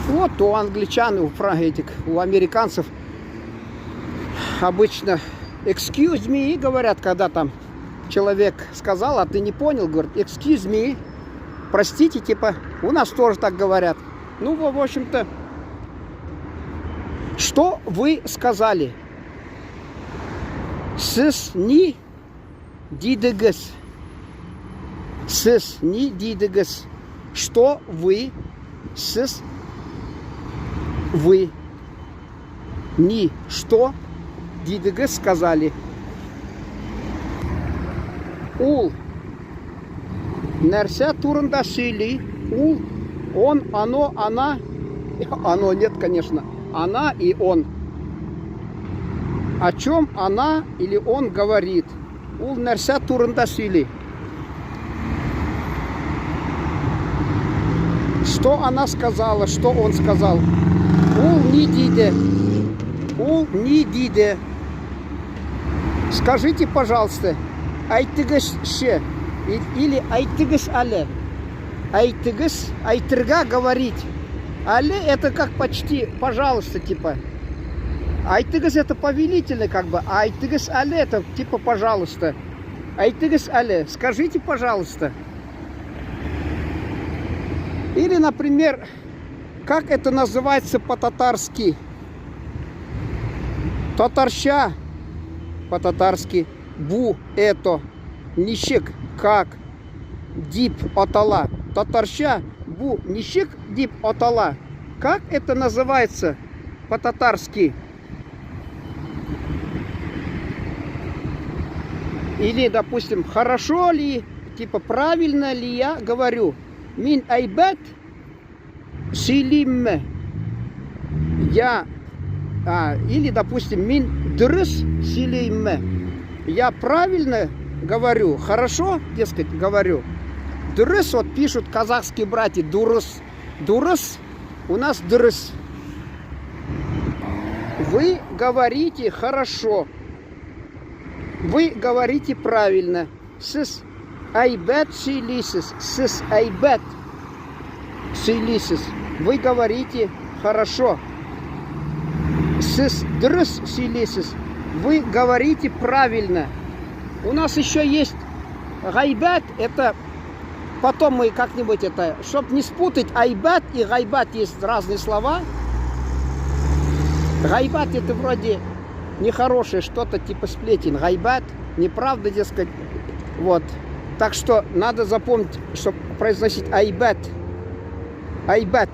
Вот у англичан, у американцев обычно excuse me говорят, когда там человек сказал, а ты не понял, говорит excuse me, простите, типа, у нас тоже так говорят. Ну, в общем-то, что вы сказали? Сис ни дидегес. Сис ни дидегес. Что вы? Сис вы. Ни что дидегес сказали. Ул. Нерся турандашили. Ул. Он, оно, она. Оно нет, конечно. Она и он. О чем она или он говорит? Ул нерся турандашили. Что она сказала, что он сказал? Ул не диде. Ул не диде. Скажите, пожалуйста, айтыгыс ше или айтыгыс але. Айтыгыс, айтырга говорить. Але это как почти, пожалуйста, типа. Айтыгыс это повелительно, как бы. А айтыгыс але это типа пожалуйста. Айтыгыс але. Скажите, пожалуйста. Или, например, как это называется по-татарски? Татарща по-татарски. Бу это. Нищик как. Дип отала. Татарща бу нищик дип отала. Как это называется по-татарски? Или, допустим, хорошо ли, типа, правильно ли я говорю? Мин айбет силимме. Или, допустим, мин дрыс силимме. Я правильно говорю, хорошо, дескать, говорю. Дрыс, вот пишут казахские братья, дурыс. Дурыс, у нас дрыс. Вы говорите хорошо. Вы говорите правильно. Сис айбет силисис. Сис айбет силисис. Вы говорите хорошо. Сис дрыс силисис. Вы говорите правильно. У нас еще есть гайбет. Это потом мы как-нибудь это, чтобы не спутать айбет и гайбет, есть разные слова. Гайбет это вроде нехорошее, что-то типа сплетен. Гайбет, неправда, дескать. Вот. Так что надо запомнить, чтобы произносить айбет. Айбет.